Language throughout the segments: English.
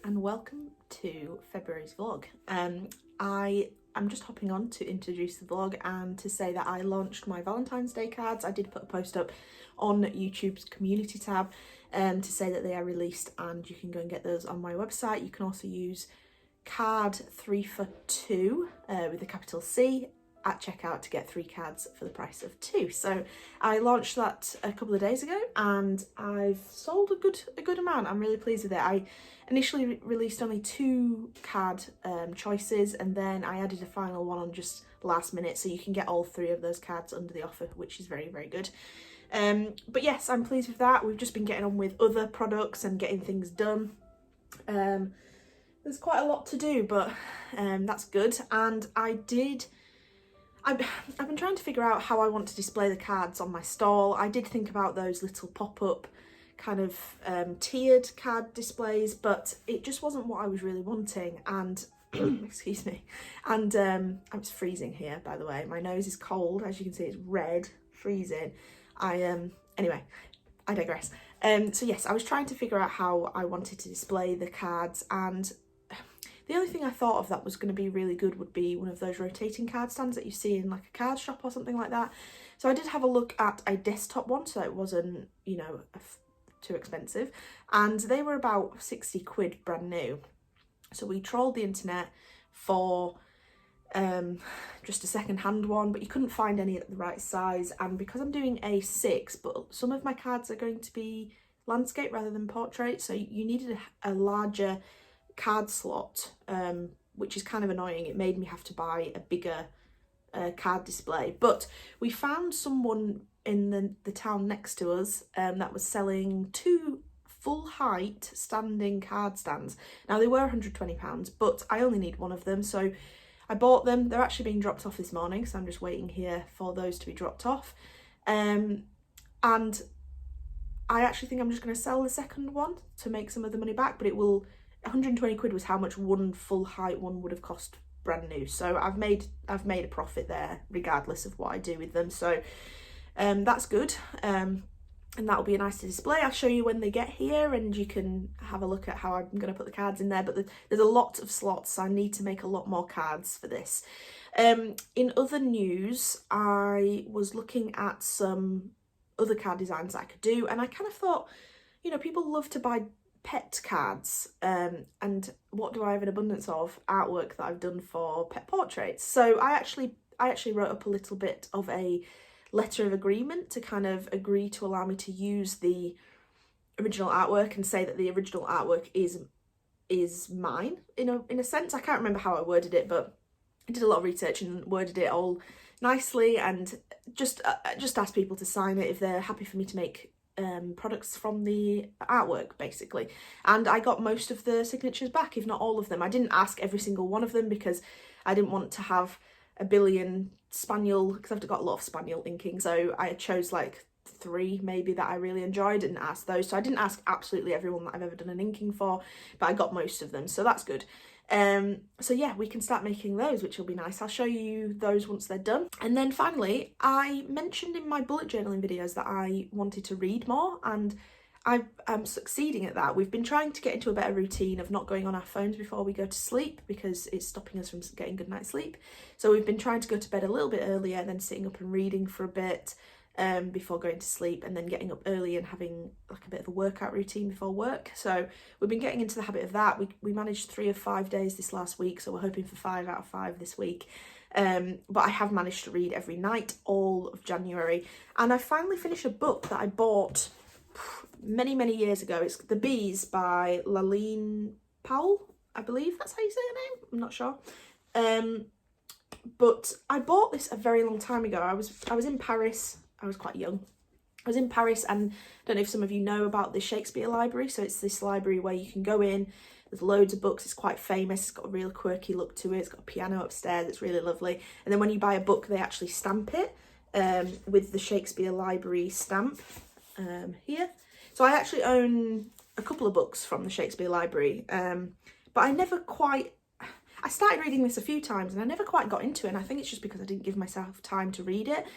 and welcome to February's vlog. I'm just hopping on to introduce the vlog and to say that I launched my Valentine's Day cards. I did put a post up on YouTube's community tab to say that they are released and you can go and get those on my website. You can also use card 3 for 2 with a capital C at checkout to get 3 cards for the price of 2. So I launched that a couple of days ago and I've sold a good amount. I'm really pleased with it. I initially released only 2 card choices, and then I added a final one on just last minute, so you can get all 3 of those cards under the offer, which is very, very good. But yes, I'm pleased with that. We've just been getting on with other products and getting things done. There's quite a lot to do, but that's good. And I've been trying to figure out how I want to display the cards on my stall. I did think about those little pop-up kind of tiered card displays, but it just wasn't what I was really wanting. And excuse me, and I'm just freezing here, by the way. My nose is cold, as you can see. It's red, freezing. Anyway, I digress. So yes, I was trying to figure out how I wanted to display the cards, and the only thing I thought of that was going to be really good would be one of those rotating card stands that you see in like a card shop or something like that. So I did have a look at a desktop one, so it wasn't, you know, too expensive, and they were about 60 quid brand new. So we trawled the internet for just a second-hand one, but you couldn't find any at the right size. And because I'm doing A6, but some of my cards are going to be landscape rather than portrait, so you needed a larger card slot, which is kind of annoying. It made me have to buy a bigger card display, but we found someone in the town next to us that was selling 2 full height standing card stands. Now they were £120, but I only need one of them, so I bought them. They're actually being dropped off this morning, so I'm just waiting here for those to be dropped off. And I actually think I'm just going to sell the second one to make some of the money back, but it will 120 quid was how much one full height one would have cost brand new. So I've made a profit there regardless of what I do with them. So that's good. And that'll be nice to display. I'll show you when they get here and you can have a look at how I'm going to put the cards in there. But there's a lot of slots, so I need to make a lot more cards for this. In other news, I was looking at some other card designs that I could do, and I kind of thought, you know, people love to buy pet cards, and what do I have an abundance of? Artwork that I've done for pet portraits. So I actually wrote up a little bit of a letter of agreement to kind of agree to allow me to use the original artwork and say that the original artwork is mine in a sense. I can't remember how I worded it, but I did a lot of research and worded it all nicely, and just asked people to sign it if they're happy for me to make products from the artwork, basically. And I got most of the signatures back, if not all of them. I didn't ask every single one of them because I didn't want to have a billion spaniel, because I've got a lot of spaniel inking, so I chose like 3 maybe that I really enjoyed and asked those. So I didn't ask absolutely everyone that I've ever done an inking for, but I got most of them, so that's good. So yeah, we can start making those, which will be nice. I'll show you those once they're done. And then finally, I mentioned in my bullet journaling videos that I wanted to read more, and I'm succeeding at that. We've been trying to get into a better routine of not going on our phones before we go to sleep because it's stopping us from getting good night's sleep. So we've been trying to go to bed a little bit earlier, then sitting up and reading for a bit before going to sleep, and then getting up early and having like a bit of a workout routine before work. So we've been getting into the habit of that. We managed 3 of 5 days this last week, so we're hoping for 5 out of 5 this week. But I have managed to read every night all of January, and I finally finished a book that I bought many years ago. It's The Bees by Laline Powell, I believe that's how you say her name. I'm not sure. But I bought this a very long time ago. I was in Paris. I was quite young. I was in Paris, and I don't know if some of you know about the Shakespeare Library. So it's this library where you can go in. There's loads of books. It's quite famous. It's got a real quirky look to it. It's got a piano upstairs. It's really lovely. And then when you buy a book, they actually stamp it with the Shakespeare Library stamp here. So I actually own a couple of books from the Shakespeare Library, but I started reading this a few times and I never quite got into it, and I think it's just because I didn't give myself time to read it.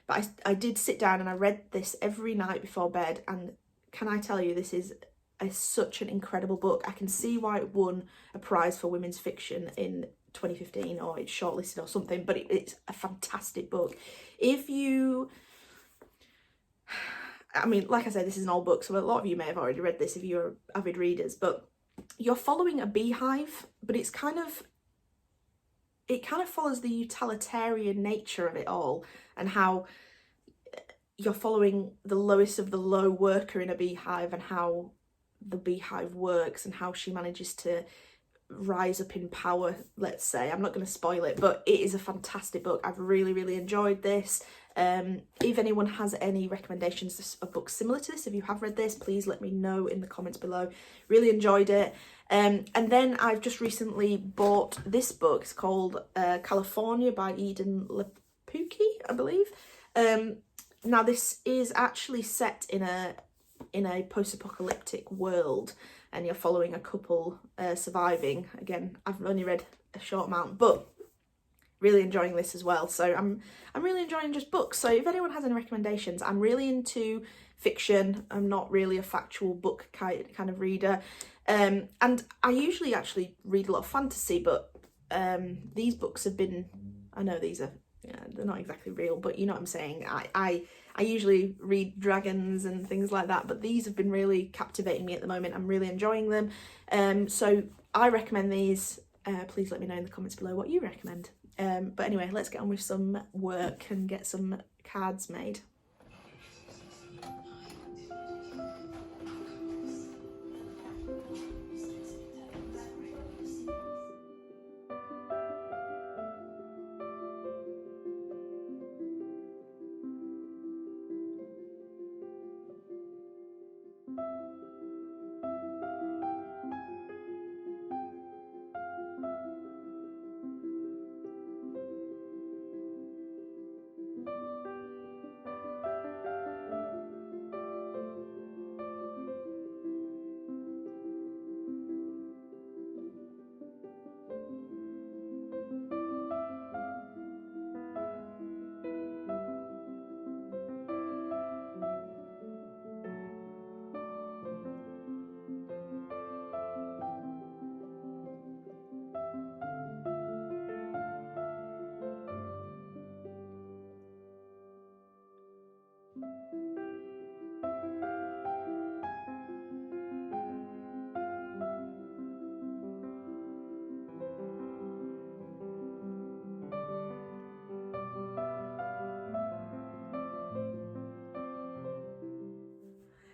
But I did sit down and I read this every night before bed, and can I tell you, this is is such an incredible book. I can see why it won a prize for women's fiction in 2015, or it's shortlisted or something, but it's a fantastic book. If you, I mean, like I said, this is an old book, so a lot of you may have already read this if you're avid readers, but you're following a beehive, but it kind of follows the utilitarian nature of it all, and how you're following the lowest of the low worker in a beehive, and how the beehive works, and how she manages to rise up in power, let's say. I'm not going to spoil it, but it is a fantastic book. I've really enjoyed this. If anyone has any recommendations of books similar to this, if you have read this, please let me know in the comments below. Really enjoyed it. And then I've just recently bought this book. It's called California by Eden Lepucki, I believe. Now this is actually set in a post-apocalyptic world, and you're following a couple surviving. Again, I've only read a short amount, but really enjoying this as well. So I'm really enjoying just books. So if anyone has any recommendations, I'm really into fiction. I'm not really a factual book kind of reader. And I usually actually read a lot of fantasy, but these books have been, I know these are, they're not exactly real, but you know what I'm saying. I usually read dragons and things like that, but these have been really captivating me at the moment. I'm really enjoying them. So I recommend these. Please let me know in the comments below what you recommend. But anyway, let's get on with some work and get some cards made.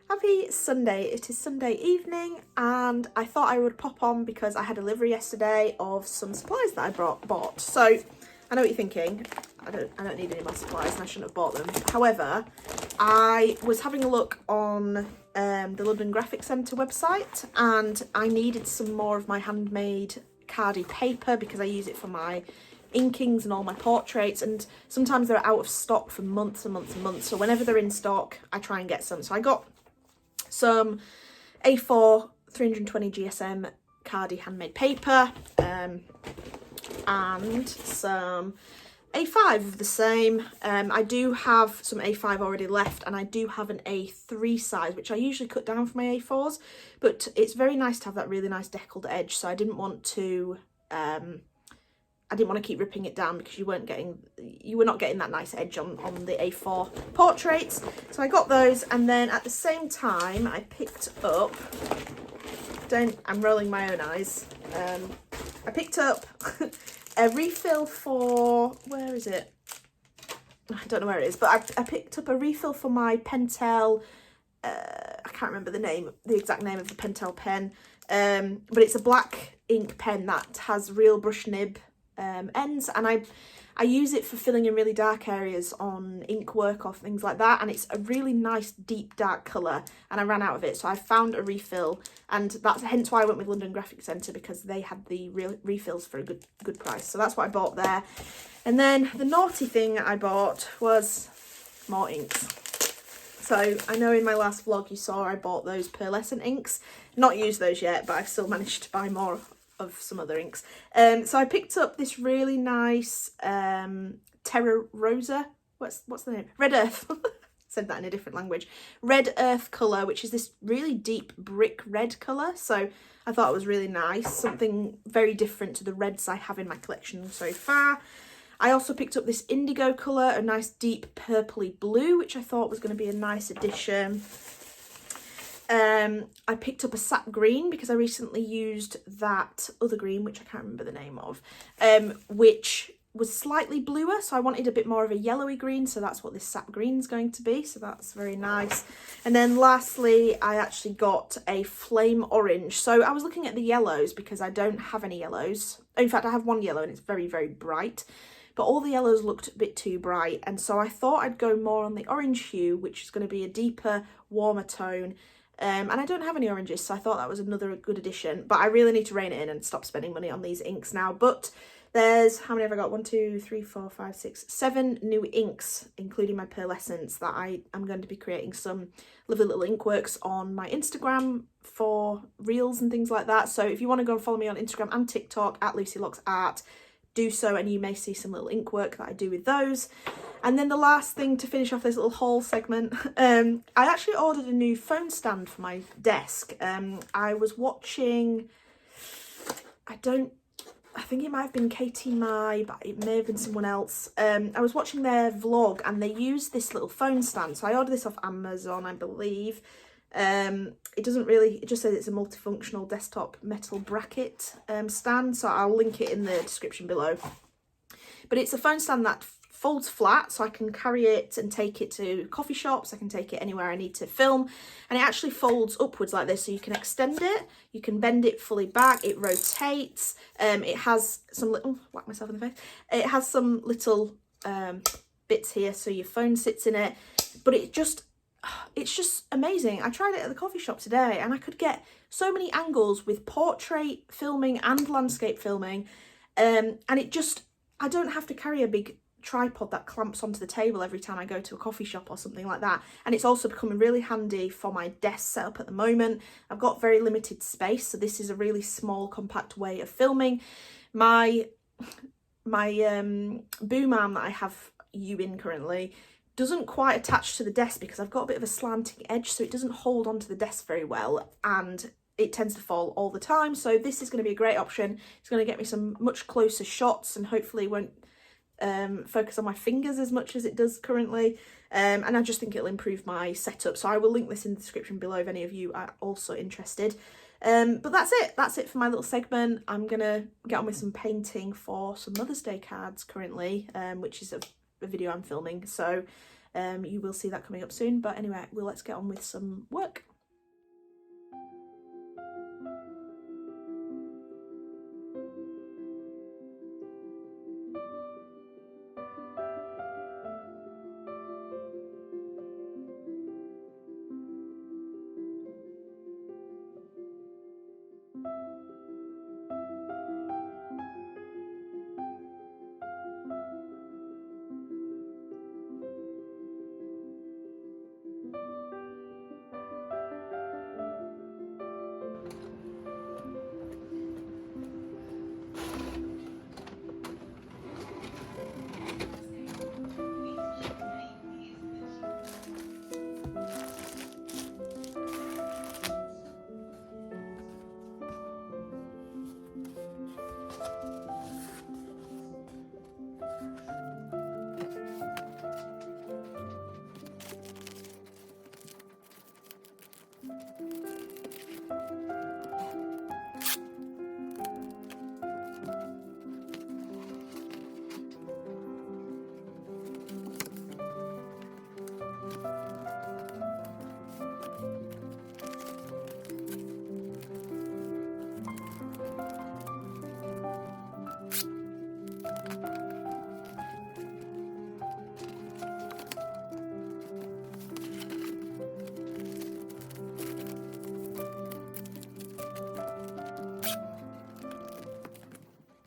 Happy Sunday. It is Sunday evening, and I thought I would pop on because I had a delivery yesterday of some supplies that I bought. So I know what you're thinking. I don't need any more supplies and I shouldn't have bought them. However, I was having a look on the London Graphic Centre website, and I needed some more of my handmade cardy paper because I use it for my inkings and all my portraits, and sometimes they're out of stock for months and months and months. So whenever they're in stock, I try and get some. So I got some A4 320 GSM cardy handmade paper, and some A5 of the same. I do have some A5 already left, and I do have an A3 size, which I usually cut down for my A4s, but it's very nice to have that really nice deckled edge, so I didn't want to keep ripping it down because you were not getting that nice edge on the A4 portraits. So I got those, and then at the same time I picked up, I'm rolling my own eyes, I picked up a refill for, where is it? I don't know where it is, but I picked up a refill for my Pentel, I can't remember the exact name of the Pentel pen, but it's a black ink pen that has real brush nib ends, and I use it for filling in really dark areas on ink work or things like that, and it's a really nice deep dark colour, and I ran out of it, so I found a refill, and that's hence why I went with London Graphic Centre, because they had the refills for a good price. So that's what I bought there. And then the naughty thing I bought was more inks. So I know in my last vlog you saw I bought those pearlescent inks, not used those yet, but I've still managed to buy more of some other inks. So I picked up this really nice Terra Rosa, what's the name? Red Earth. said that in a different language. Red Earth colour, which is this really deep brick red colour. So I thought it was really nice, something very different to the reds I have in my collection so far. I also picked up this indigo colour, a nice deep purpley blue, which I thought was going to be a nice addition. I picked up a sap green because I recently used that other green, which I can't remember the name of, which was slightly bluer, so I wanted a bit more of a yellowy green, so that's what this sap green is going to be, so that's very nice. And then lastly, I actually got a flame orange. So I was looking at the yellows because I don't have any yellows. In fact, I have one yellow and it's very, very bright, but all the yellows looked a bit too bright, and so I thought I'd go more on the orange hue, which is going to be a deeper, warmer tone. And I don't have any oranges, so I thought that was another good addition, but I really need to rein it in and stop spending money on these inks now. But there's, how many have I got? 1, 2, 3, 4, 5, 6, 7 new inks, including my pearlescence, that I am going to be creating some lovely little ink works on my Instagram for reels and things like that. So if you want to go and follow me on Instagram and TikTok at LucyLocksArt, do so, and you may see some little ink work that I do with those. And then the last thing to finish off this little haul segment, I actually ordered a new phone stand for my desk. I was watching, I think it might have been Katie Mai, but it may have been someone else. I was watching their vlog and they used this little phone stand. So I ordered this off Amazon, I believe. It doesn't really, it just says it's a multifunctional desktop metal bracket stand, so I'll link it in the description below. But it's a phone stand that folds flat, so I can carry it and take it to coffee shops, I can take it anywhere I need to film, and it actually folds upwards like this, so you can extend it, you can bend it fully back, it rotates, it has some little, whack myself in the face, it has some little bits here so your phone sits in it, but it's just amazing. I tried it at the coffee shop today and I could get so many angles with portrait filming and landscape filming, and it just, I don't have to carry a big tripod that clamps onto the table every time I go to a coffee shop or something like that. And it's also becoming really handy for my desk setup at the moment. I've got very limited space, so this is a really small, compact way of filming. My boom arm that I have you in currently doesn't quite attach to the desk because I've got a bit of a slanting edge, so it doesn't hold onto the desk very well, and it tends to fall all the time. So this is going to be a great option. It's going to get me some much closer shots and hopefully won't focus on my fingers as much as it does currently, and I just think it'll improve my setup. So I will link this in the description below if any of you are also interested. But that's it for my little segment. I'm gonna get on with some painting for some Mother's Day cards currently, which is a video I'm filming, so you will see that coming up soon. But anyway, let's get on with some work.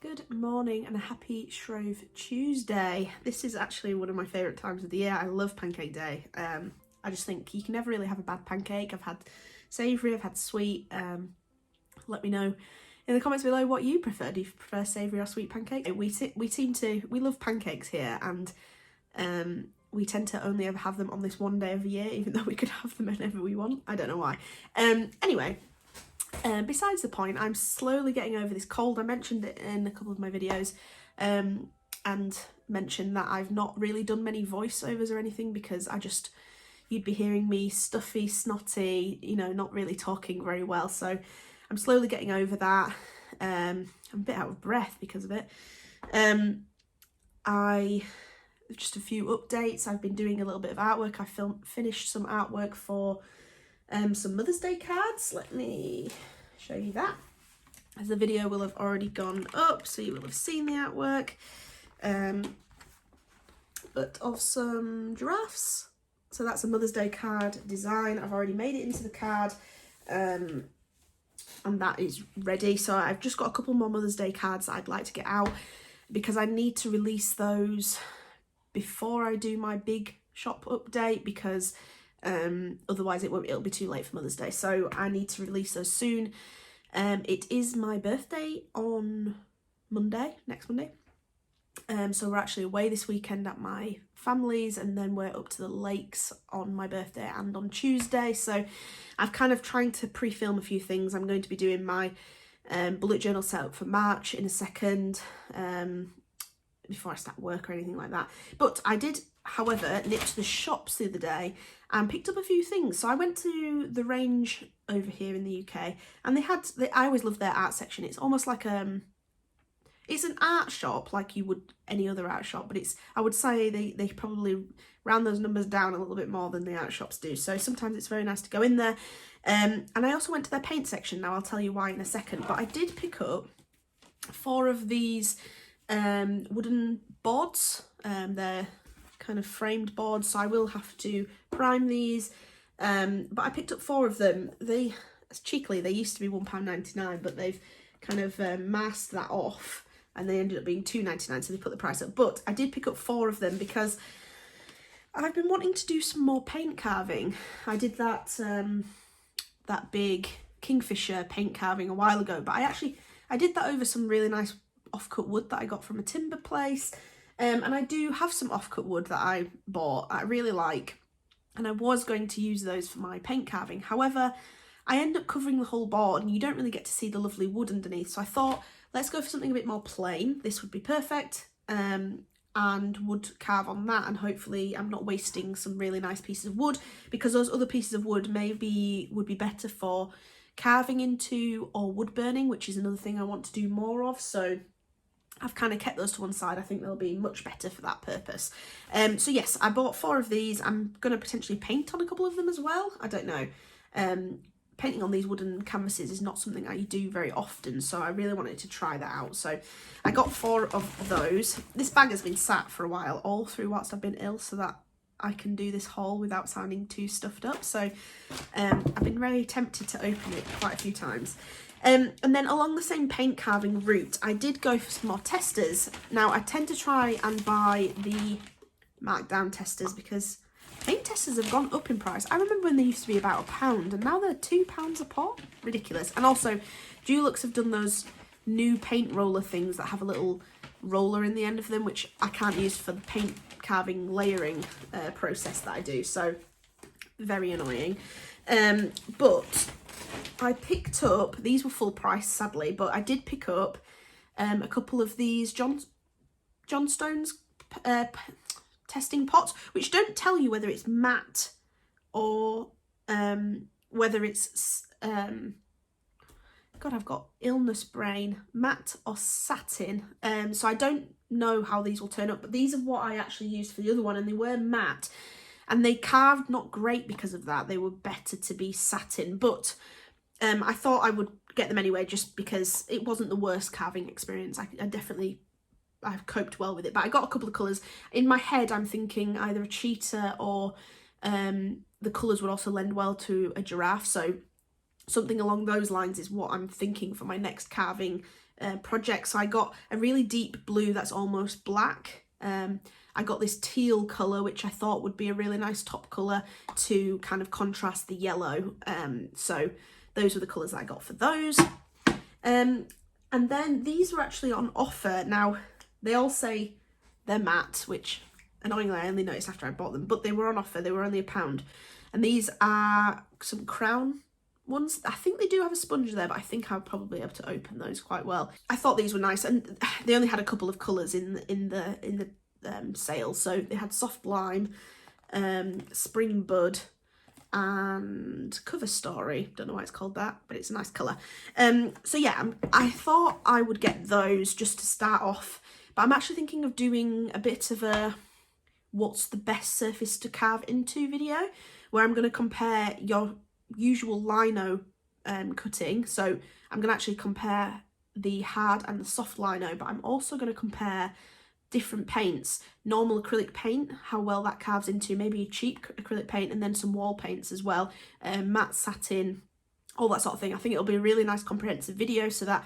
Good morning and a happy Shrove Tuesday. This is actually one of my favourite times of the year. I love Pancake Day. I just think you can never really have a bad pancake. I've had savoury, I've had sweet. Let me know in the comments below what you prefer. Do you prefer savoury or sweet pancakes? We love pancakes here, and we tend to only ever have them on this one day of the year, even though we could have them whenever we want. I don't know why. Anyway, besides the point, I'm slowly getting over this cold. I mentioned it in a couple of my videos, and mentioned that I've not really done many voiceovers or anything because you'd be hearing me stuffy, snotty, you know, not really talking very well. So I'm slowly getting over that. I'm a bit out of breath because of it. Just a few updates. I've been doing a little bit of artwork. I finished some artwork for some Mother's Day cards. Let me show you that, as the video will have already gone up, so you will have seen the artwork. But of some giraffes. So that's a Mother's Day card design. I've already made it into the card, and that is ready. So I've just got a couple more Mother's Day cards that I'd like to get out, because I need to release those before I do my big shop update, because otherwise it'll be too late for Mother's Day. So I need to release those soon. It is my birthday on Monday, next Monday. So we're actually away this weekend at my family's, and then we're up to the lakes on my birthday and on Tuesday. So I've kind of trying to pre-film a few things. I'm going to be doing my bullet journal setup for March in a second, before I start work or anything like that. But I did, however, nip to the shops the other day and picked up a few things. So I went to the Range over here in the UK, and I always love their art section. It's almost like it's an art shop like you would any other art shop, but I would say they probably round those numbers down a little bit more than the art shops do. So sometimes it's very nice to go in there. And I also went to their paint section. Now I'll tell you why in a second, but I did pick up 4 of these wooden boards. They're kind of framed boards, so I will have to prime these. But I picked up 4 of them. Cheekily, they used to be £1.99, but they've kind of masked that off, and they ended up being £2.99, so they put the price up. But I did pick up 4 of them because I've been wanting to do some more paint carving. I did that big kingfisher paint carving a while ago, but I did that over some really nice offcut wood that I got from a timber place. And I do have some offcut wood that I bought I really like, and I was going to use those for my paint carving. However, I end up covering the whole board and you don't really get to see the lovely wood underneath. So I thought, let's go for something a bit more plain. This would be perfect, and would carve on that, and hopefully I'm not wasting some really nice pieces of wood, because those other pieces of wood would be better for carving into or wood burning, which is another thing I want to do more of. So I've kind of kept those to one side. I think they'll be much better for that purpose. So yes, I bought 4 of these. I'm going to potentially paint on a couple of them as well. I don't know. Painting on these wooden canvases is not something I do very often, so I really wanted to try that out. So I got 4 of those. This bag has been sat for a while, all through whilst I've been ill, so that I can do this haul without sounding too stuffed up. So I've been very tempted to open it quite a few times. And then along the same paint carving route, I did go for some more testers. Now I tend to try and buy the markdown testers because paint testers have gone up in price. I remember when they used to be about £1 and now they're £2 a pot. Ridiculous. And also, Dulux have done those new paint roller things that have a little roller in the end of them, which I can't use for the paint carving layering process that I do. So, very annoying. But I picked up, these were full price sadly, but I did pick up a couple of these Johnstone's testing pots, which don't tell you whether it's matte or whether it's God, I've got illness brain, matte or satin. So I don't know how these will turn up, but these are what I actually used for the other one, and they were matte, and they carved not great because of that. They were better to be satin, but I thought I would get them anyway, just because it wasn't the worst carving experience. I've coped well with it, but I got a couple of colours. In my head, I'm thinking either a cheetah or the colours would also lend well to a giraffe. So something along those lines is what I'm thinking for my next carving project. So I got a really deep blue that's almost black. I got this teal colour, which I thought would be a really nice top colour to kind of contrast the yellow. So those were the colours that I got for those. And then these were actually on offer. Now, they all say they're matte, which Annoyingly, I only noticed after I bought them, but they were on offer. They were only £1. And these are some Crown ones. I think they do have a sponge there, but I think I'll probably be able to open those quite well. I thought these were nice, and they only had a couple of colours in the sale. So they had soft lime, spring bud, and cover story. Don't know why it's called that, but it's a nice colour. So yeah, I thought I would get those just to start off, but I'm actually thinking of doing a bit of a what's the best surface to carve into video, where I'm going to compare your usual lino cutting. So I'm going to actually compare the hard and the soft lino, but I'm also going to compare different paints. Normal acrylic paint, how well that carves into, maybe a cheap acrylic paint, and then some wall paints as well, matte satin, all that sort of thing. I think it'll be a really nice comprehensive video, so that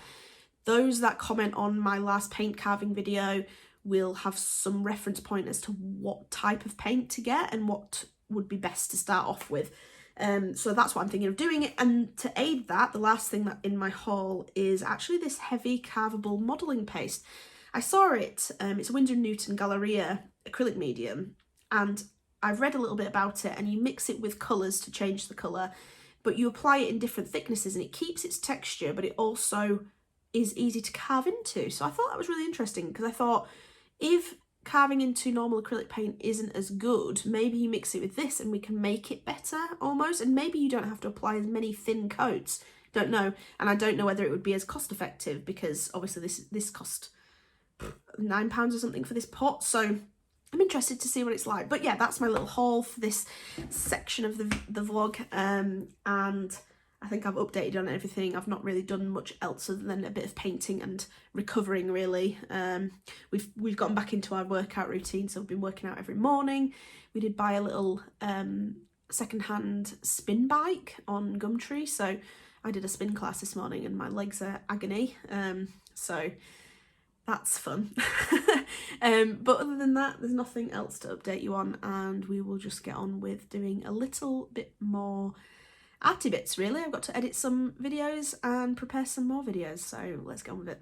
those that comment on my last paint carving video will have some reference point as to what type of paint to get and what would be best to start off with. So that's what I'm thinking of doing. And to aid that, the last thing that in my haul is actually this heavy carvable modelling paste. I saw it, it's a Winsor & Newton Galleria acrylic medium, and I've read a little bit about it, and you mix it with colours to change the colour, but you apply it in different thicknesses and it keeps its texture, but it also is easy to carve into. So I thought that was really interesting, because I thought if carving into normal acrylic paint isn't as good, maybe you mix it with this and we can make it better almost, and maybe you don't have to apply as many thin coats. Don't know. And I don't know whether it would be as cost effective, because obviously this cost £9 or something for this pot, so I'm interested to see what it's like. But yeah, that's my little haul for this section of the vlog, and I think I've updated on everything. I've not really done much else other than a bit of painting and recovering, really. We've gotten back into our workout routine, so we've been working out every morning. We did buy a little second-hand spin bike on Gumtree, so I did a spin class this morning and my legs are agony, so that's fun. But other than that, there's nothing else to update you on, and we will just get on with doing a little bit more arty bits, really. I've got to edit some videos and prepare some more videos, so let's get on with it.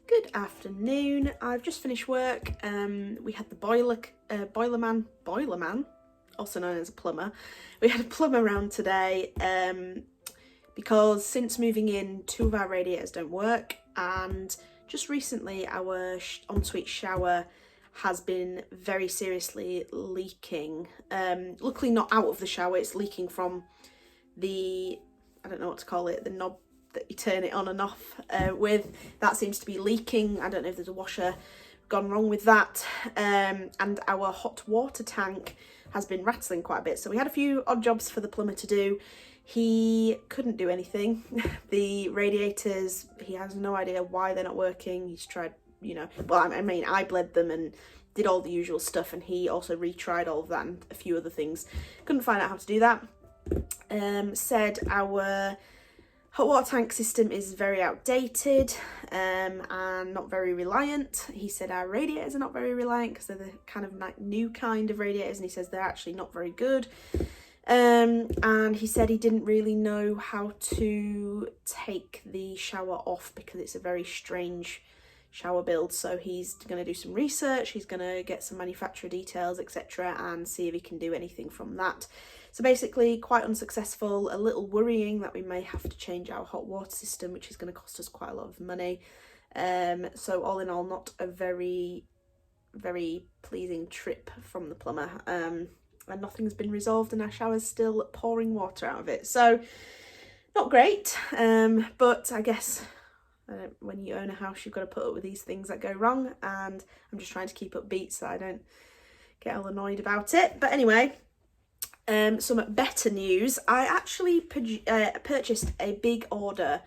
Good afternoon. I've just finished work. We had the boiler man, also known as a plumber. We had a plumber around today because since moving in, 2 of our radiators don't work, and just recently our ensuite shower has been very seriously leaking. Luckily not out of the shower, it's leaking from the, I don't know what to call it, the knob that you turn it on and off with. That seems to be leaking. I don't know if there's a washer gone wrong with that. And our hot water tank has been rattling quite a bit. So we had a few odd jobs for the plumber to do. He couldn't do anything. The radiators, he has no idea why they're not working. He's tried, you know, well, I mean, I bled them and did all the usual stuff, and he also retried all of that and a few other things. Couldn't find out how to do that. Said our hot water tank system is very outdated and not very reliant. He said our radiators are not very reliant because they're the kind of like new kind of radiators, and he says they're actually not very good. And he said he didn't really know how to take the shower off because it's a very strange shower build. So he's going to do some research, he's going to get some manufacturer details, etc., and see if he can do anything from that. So basically quite unsuccessful, a little worrying that we may have to change our hot water system, which is going to cost us quite a lot of money. So all in all, not a very, very pleasing trip from the plumber. And nothing's been resolved and our shower's still pouring water out of it. So not great, but I guess when you own a house, you've got to put up with these things that go wrong, and I'm just trying to keep upbeat so I don't get all annoyed about it. But anyway, Some better news. I actually purchased a big order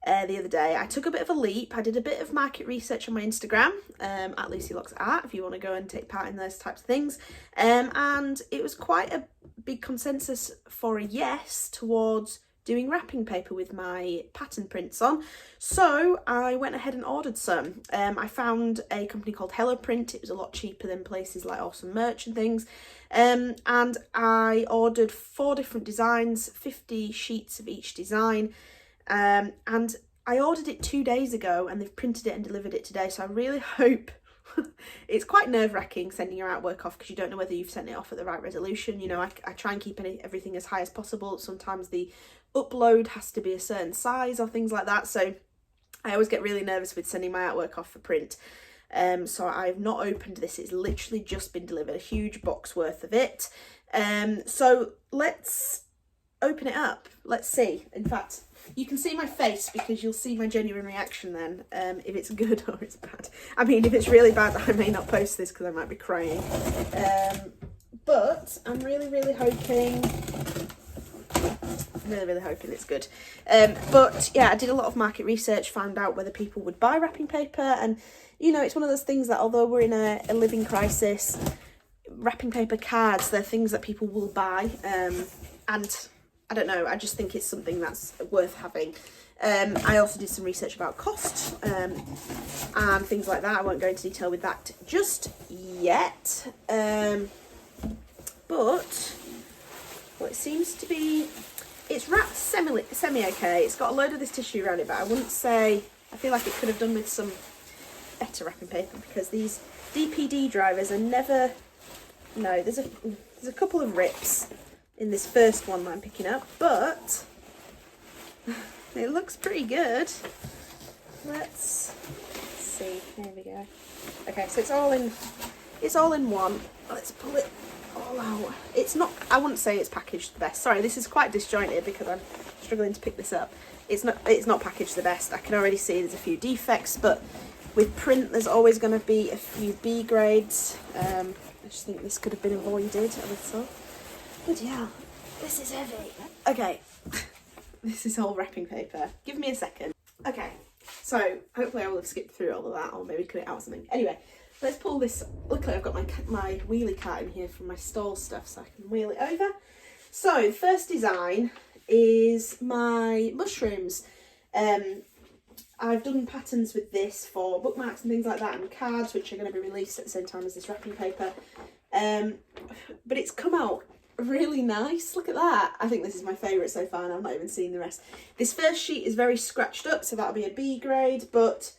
the other day. I took a bit of a leap. I did a bit of market research on my Instagram, at Lucy Locks Art, if you want to go and take part in those types of things. And it was quite a big consensus for a yes towards doing wrapping paper with my pattern prints on. So I went ahead and ordered some. I found a company called Hello Print. It was a lot cheaper than places like Awesome Merch and things. And I ordered 4 different designs, 50 sheets of each design. And I ordered it 2 days ago and they've printed it and delivered it today. So I really hope, it's quite nerve-wracking sending your artwork off because you don't know whether you've sent it off at the right resolution. You know, I try and keep everything as high as possible. Sometimes the upload has to be a certain size or things like that. So I always get really nervous with sending my artwork off for print. So I've not opened this. It's literally just been delivered, a huge box worth of it. So let's open it up. Let's see. In fact, you can see my face because you'll see my genuine reaction then, if it's good or it's bad. I mean, if it's really bad, I may not post this because I might be crying. But I'm really hoping... really hoping it's good. But yeah, I did a lot of market research, found out whether people would buy wrapping paper, and you know, it's one of those things that although we're in a living crisis, wrapping paper cards, they're things that people will buy, and I don't know, I just think it's something that's worth having. I also did some research about cost and things like that. I won't go into detail with that just yet, but well, it seems to be, it's wrapped semi okay. It's got a load of this tissue around it, but I wouldn't say, I feel like it could have done with some better wrapping paper because these DPD drivers are never, no, there's a couple of rips in this first one that I'm picking up, but it looks pretty good. Let's see, here we go. Okay, so it's all in one. Let's pull it all out. It's not, I wouldn't say it's packaged the best. Sorry, this is quite disjointed because I'm struggling to pick this up. It's not packaged the best. I can already see there's a few defects, but with print there's always going to be a few B grades. I just think this could have been avoided a little. But yeah, this is heavy. Okay, this is all wrapping paper. Give me a second. Okay, so hopefully I will have skipped through all of that or maybe cut it out or something. Anyway, let's pull this. Luckily I've got my wheelie cart in here from my stall stuff so I can wheel it over. So the first design is my mushrooms. I've done patterns with this for bookmarks and things like that and cards which are going to be released at the same time as this wrapping paper. But it's come out really nice. Look at that. I think this is my favourite so far and I've not even seen the rest. This first sheet is very scratched up, so that'll be a B grade, but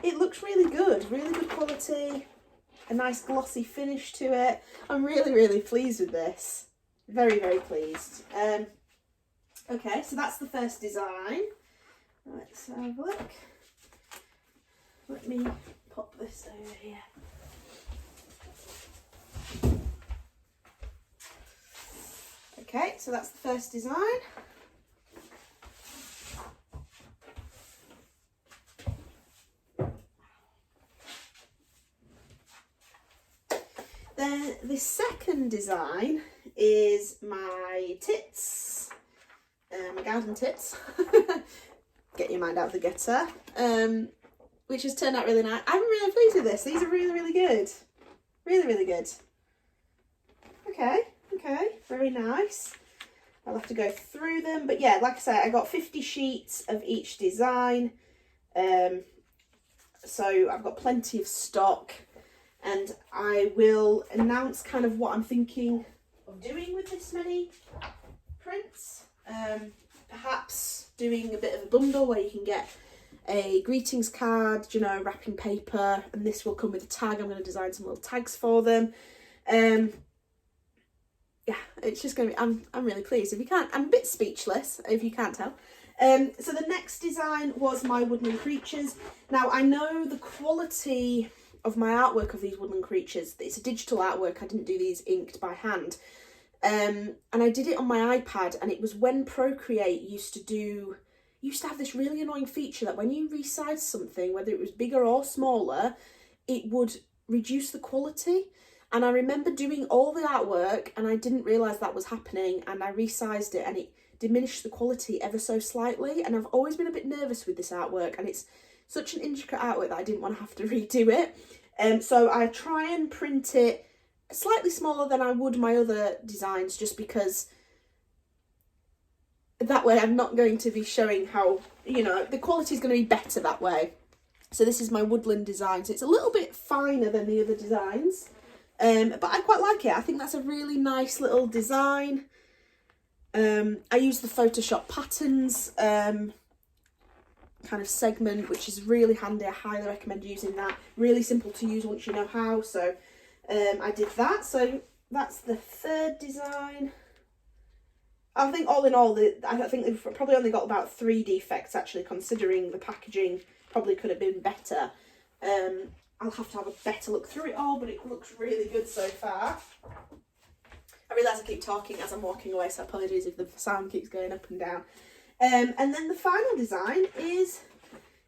it looks really good quality, a nice glossy finish to it. I'm really pleased with this. Very pleased. Okay, so that's the first design. Let's have a look. Let me pop this over here. Okay, so that's the first design. Then the second design is my tits, my garden tits. Get your mind out of the gutter. Which has turned out really nice. I'm really pleased with this. These are really good. Really good. Okay, very nice. I'll have to go through them, but yeah, like I say, I got 50 sheets of each design. So I've got plenty of stock. And I will announce kind of what I'm thinking of doing with this many prints. Perhaps doing a bit of a bundle where you can get a greetings card, you know, wrapping paper, and this will come with a tag. I'm going to design some little tags for them. Yeah, it's just going to be, I'm really pleased. If you can't, I'm a bit speechless, if you can't tell. So the next design was my woodland creatures. Now, I know the quality of my artwork of these woodland creatures, it's a digital artwork. I didn't do these inked by hand. And I did it on my iPad, and it was when Procreate used to have this really annoying feature that when you resize something, whether it was bigger or smaller, it would reduce the quality. And I remember doing all the artwork and I didn't realise that was happening, and I resized it and it diminished the quality ever so slightly. And I've always been a bit nervous with this artwork, and it's such an intricate artwork that I didn't want to have to redo it. So I try and print it slightly smaller than I would my other designs, just because that way I'm not going to be showing how, you know, the quality is going to be better that way. So this is my woodland design. So it's a little bit finer than the other designs. But I quite like it. I think that's a really nice little design. I use the Photoshop patterns kind of segment, which is really handy. I highly recommend using that. Really simple to use once you know how. So I did that. So that's the third design. I think all in all, I think they've probably only got about 3 defects actually, considering the packaging probably could have been better. I'll have to have a better look through it all, but it looks really good so far. I realise I keep talking as I'm walking away, so apologies if the sound keeps going up and down. And then the final design is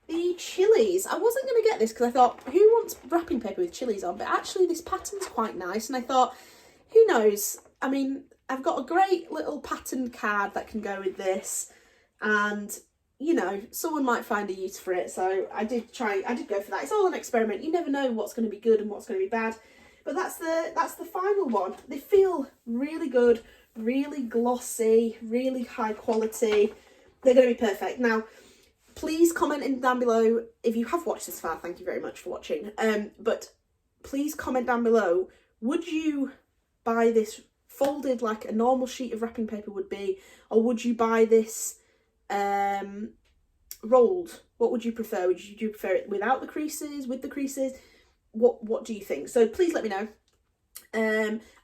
the chilies. I wasn't going to get this because I thought, who wants wrapping paper with chilies on? But actually this pattern's quite nice, and I thought, who knows? I mean, I've got a great little patterned card that can go with this, and you know, someone might find a use for it. So I did go for that. It's all an experiment. You never know what's going to be good and what's going to be bad. But that's the final one. They feel really good, really glossy, really high quality. They're going to be perfect. Now, please comment in down below if you have watched this far. Thank you very much for watching. But please comment down below, would you buy this folded like a normal sheet of wrapping paper would be, or would you buy this rolled? What would you prefer? Would you prefer it without the creases, with the creases? What do you think? So please let me know.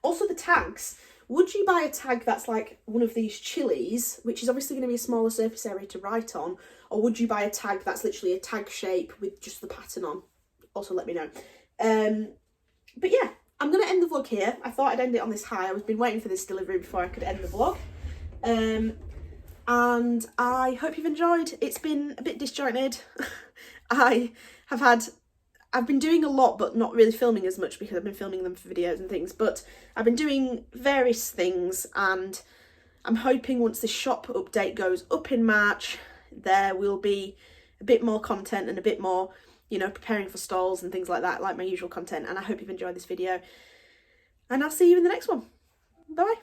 Also the tags. Would you buy a tag that's like one of these chilies, which is obviously going to be a smaller surface area to write on, or would you buy a tag that's literally a tag shape with just the pattern on? Also let me know. But yeah, I'm going to end the vlog here. I thought I'd end it on this high. I've been waiting for this delivery before I could end the vlog. And I hope you've enjoyed. It's been a bit disjointed. I've been doing a lot but not really filming as much because I've been filming them for videos and things, but I've been doing various things, and I'm hoping once this shop update goes up in March, there will be a bit more content and a bit more, you know, preparing for stalls and things like that, like my usual content. And I hope you've enjoyed this video, and I'll see you in the next one. Bye.